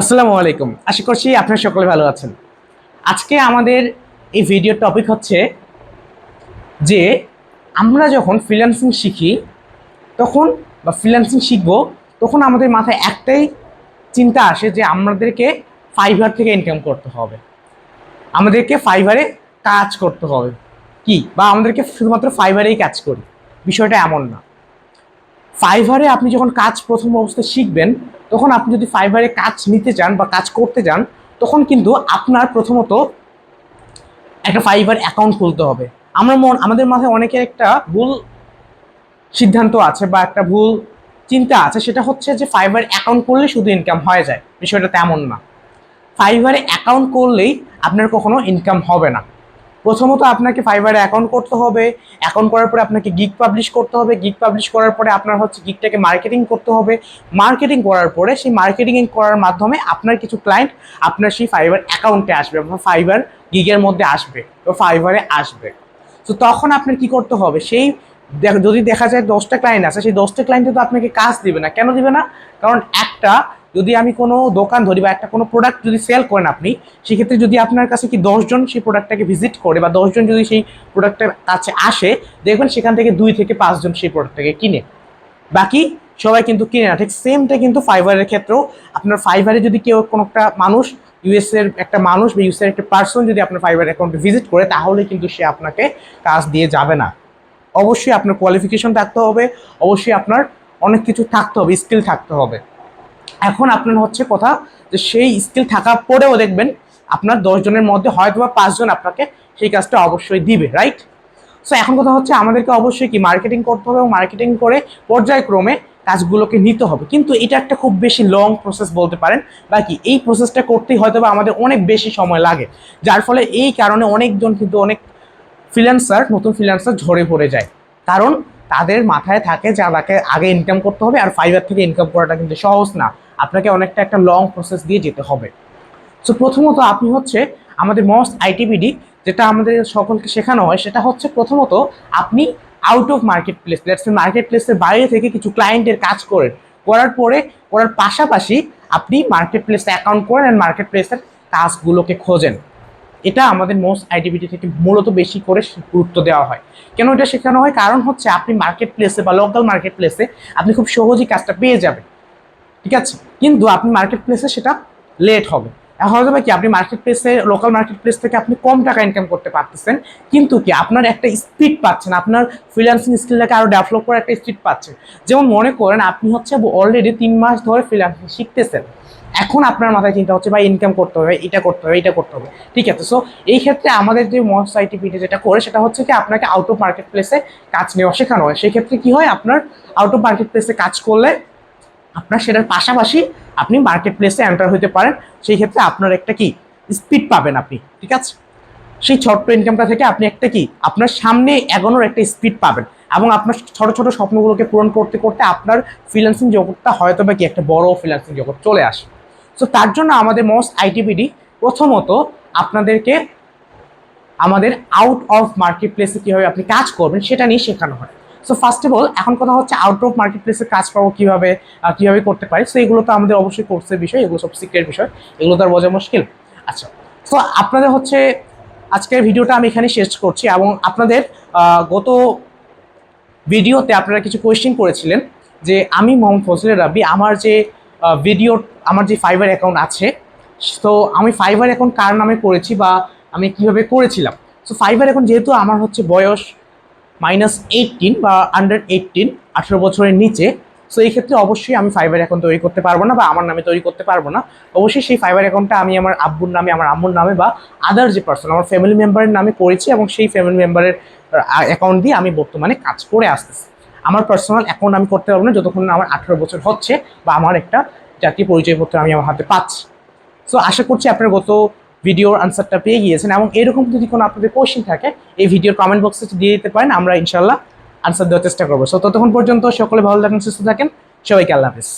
আসসালামু আলাইকুম। আশা করছি আপনারা সকলে ভালো আছেন। আজকে আমাদের এই ভিডিওর টপিক হচ্ছে যে আমরা যখন ফ্রিল্যান্সিং শিখি তখন ফ্রিল্যান্সিং শিখবো তখন আমাদের মাথায় একটাই চিন্তা আসে যে আমাদেরকে ফাইবার থেকে ইনকাম করতে হবে, আমাদেরকে ফাইবারে কাজ করতে হবে আমাদেরকে শুধুমাত্র ফাইবারেই কাজ করি। বিষয়টা এমন না। ফাইবারে আপনি যখন কাজ প্রথম অবস্থায় শিখবেন তখন আপনি যদি ফাইবারে কাজ নিতে চান বা কাজ করতে চান তখন কিন্তু আপনার প্রথমত একটা ফাইবার অ্যাকাউন্ট খুলতে হবে। আমাদের মাথায় অনেকের একটা ভুল সিদ্ধান্ত আছে বা একটা ভুল চিন্তা আছে, সেটা হচ্ছে যে ফাইবার অ্যাকাউন্ট করলে শুধু ইনকাম হয়ে যায়। বিষয়টা তেমন না। ফাইবারে অ্যাকাউন্ট করলেই আপনার কখনো ইনকাম হবে না। প্রথমত আপনাকে ফাইবারে অ্যাকাউন্ট করতে হবে। অ্যাকাউন্ট করার পরে আপনাকে গিগ পাবলিশ করতে হবে। গিগ পাবলিশ করার পরে আপনার হচ্ছে গিগটাকে মার্কেটিং করতে হবে। মার্কেটিং করার পরে সেই মার্কেটিং করার মাধ্যমে আপনার কিছু ক্লায়েন্ট আপনার সেই ফাইবার অ্যাকাউন্টে আসবে বা ফাইবার গিগের মধ্যে আসবে বা ফাইবারে আসবে। তো তখন আপনার কি করতে হবে, সেই যদি দেখা যায় 10টা ক্লায়েন্ট আছে, সেই 10টা ক্লায়েন্টে তো আপনাকে কাজ দিবে না। কেন দিবে না? কারণ যদি আমি কোনো দোকান ধরি বা কোনো প্রোডাক্ট যদি সেল করেন আপনি, সেক্ষেত্রে যদি আপনার কাছে কি 10জন সেই প্রোডাক্টটাকে ভিজিট করে বা 10জন যদি সেই প্রোডাক্টের কাছে আসে, দেখবেন সেখান থেকে 2 থেকে 5জন সেই প্রোডাক্টটাকে কিনে, বাকি সবাই কিন্তু কিনে না। ঠিক সেমটা কিন্তু ফাইবারের ক্ষেত্রেও। আপনার ফাইবারে যদি কোনো একটা মানুষ, ইউএসএর একটা মানুষ বা ইউএসএর একটা পার্সন যদি আপনার ফাইবার অ্যাকাউন্টে ভিজিট করে, তাহলে কিন্তু সে আপনাকে কাজ দিয়ে যাবে না। অবশ্যই আপনার কোয়ালিফিকেশন থাকতে হবে, অবশ্যই আপনার অনেক কিছু থাকতে হবে, স্কিল থাকতে হবে। এখন আপনার হচ্ছে কথা যে সেই স্কিল থাকার পরেও দেখবেন আপনার 10জনের মধ্যে হয়তো বা 5জন আপনাকে সেই কাজটা অবশ্যই দিবে, রাইট? সো এখন কথা হচ্ছে আমাদেরকে অবশ্যই কি মার্কেটিং করতে হবে এবং মার্কেটিং করে পর্যায়ক্রমে কাজগুলোকে নিতে হবে। কিন্তু এটা একটা খুব বেশি লং প্রসেস বলতে পারেন, বাকি এই প্রসেসটা করতেই হয়তো বা আমাদের অনেক বেশি সময় লাগে, যার ফলে এই কারণে অনেকজন কিন্তু নতুন ফ্রিল্যান্সার ঝরে পড়ে যায়। কারণ তাদের মাথায় থাকে যে আমাকে আগে ইনকাম করতে হবে, আর ফাইবার থেকে ইনকাম করাটা কিন্তু সহজ না। আপনাকে অনেকটা একটা লং প্রসেস দিয়ে যেতে হবে। সো প্রথমত আপনি হচ্ছে আমাদের মস্ট আইটিবিডি যেটা আমাদের সকলকে শেখানো হয়, সেটা হচ্ছে প্রথমত আপনি out of market place, market প্লেসের বাইরে থেকে কিছু ক্লায়েন্টের কাজ করার পাশাপাশি আপনি মার্কেট প্লেসে অ্যাকাউন্ট করেন অ্যান্ড মার্কেট প্লেসের কাজগুলোকে খোঁজেন। এটা আমাদের মোস্ট আইটিভিটি থেকে মূলত বেশি করে গুরুত্ব দেওয়া হয়। কেন এটা শেখানো হয়? কারণ হচ্ছে আপনি মার্কেট প্লেসে বা লোকাল মার্কেট প্লেসে আপনি খুব সহজেই কাজটা পেয়ে যাবেন, ঠিক আছে? কিন্তু আপনি মার্কেট প্লেসে সেটা লেট হবে। এখন হয়তো কি আপনি মার্কেট প্লেসে, লোকাল মার্কেট প্লেস থেকে আপনি কম টাকা ইনকাম করতে পারতেছেন, কিন্তু কি আপনার একটা স্পিড পাচ্ছেন, আপনার ফ্রিল্যান্সিং স্কিলটাকে আরও ডেভেলপ করার একটা স্পিড পাচ্ছেন। যেমন মনে করেন আপনি হচ্ছে অলরেডি 3 মাস ধরে ফ্রিল্যান্সিং শিখতেছেন, এখন আপনার মাথায় চিন্তা হচ্ছে ভাই ইনকাম করতে হবে, এটা করতে হবে, এটা করতে হবে, ঠিক আছে? সো এই ক্ষেত্রে আমাদের যে মস্ট আইটিপিটি যেটা করে, সেটা হচ্ছে কি আপনাকে আউট অফ মার্কেট প্লেসে কাজ নেওয়া শেখানো হয়। সেই ক্ষেত্রে কি হয়, আপনার আউট অফ মার্কেট প্লেসে কাজ করলে আপনার সেটার পাশাপাশি আপনি মার্কেট প্লেসে এন্টার হতে পারেন। সেই ক্ষেত্রে আপনার একটা স্পিড পাবেন আপনি, ঠিক আছে? সেই ছোট্ট ইনকামটা থেকে আপনি একটা আপনার সামনে এগোনোর একটা স্পিড পাবেন, এবং আপনার ছোট ছোট স্বপ্নগুলোকে পূরণ করতে করতে আপনার ফ্রিল্যান্সিং জগৎটা হয়তো বা একটা বড় ফ্রিল্যান্সিং জগৎ চলে আসে। সো তার জন্য আমাদের মোস্ট আইটিবিডি প্রথমত আপনাদেরকে আমাদের আউট অফ মার্কেট প্লেসে কীভাবে আপনি কাজ করবেন সেটা নিয়ে শেখানো হয়। সো ফার্স্ট অফ অল এখন কথা হচ্ছে আউট অফ মার্কেট প্লেসে কাজ পাবো কীভাবে, কীভাবে করতে পারি। সো এগুলো তো আমাদের অবশ্যই কোর্সের বিষয়, এগুলো সব সিক্রেট বিষয়, এগুলো তো আর বোঝা মুশকিল। আচ্ছা, সো আপনাদের হচ্ছে আজকের ভিডিওটা আমি এখানে শেষ করছি, এবং আপনাদের গত ভিডিওতে আপনারা কিছু কোয়েশ্চেন করেছিলেন যে আমি মোহাম্মদ ফজলুর রাব্বি, আমার যে ফাইবার অ্যাকাউন্ট আছে, তো আমি ফাইবার অ্যাকাউন্ট কার নামে করেছি বা আমি কীভাবে করেছিলাম। সো ফাইবার অ্যাকাউন্ট যেহেতু আমার হচ্ছে বয়স -18 বা আন্ডার 18, 18 বছরের নিচে, সো এই ক্ষেত্রে অবশ্যই আমি ফাইবার অ্যাকাউন্ট তৈরি করতে পারবো না বা আমার নামে তৈরি করতে পারবো না। অবশ্যই সেই ফাইবার অ্যাকাউন্টটা আমি আমার আব্বুর নামে, আমার আম্মুর নামে বা আদার যে পার্সন, আমার ফ্যামিলি মেম্বারের নামে করেছি, এবং সেই ফ্যামিলি মেম্বারের অ্যাকাউন্ট দিয়ে আমি বর্তমানে কাজ করে আসতেছি। আমার পার্সোনাল অ্যাকাউন্ট আমি করতে পারবো না যতক্ষণ না আমার 18 বছর হচ্ছে বা আমার একটা জাতীয় পরিচয়পত্র আমি আমার হাতে পাচ্ছি। সো আশা করছি আপনার গত ভিডিওর আনসারটা পেয়ে গিয়েছেন, এবং এরকম যদি কোনো আপনাদের কোয়েশ্চেন থাকে এই ভিডিওর কমেন্ট বক্সে দিয়ে দিতে পারেন, আমরা ইনশাল্লাহ আনসার দেওয়ার চেষ্টা করবো। সো ততক্ষণ পর্যন্ত সকলে ভালো থাকেন, সুস্থ থাকেন, সবাইকে আল্লাহ হাফিজ।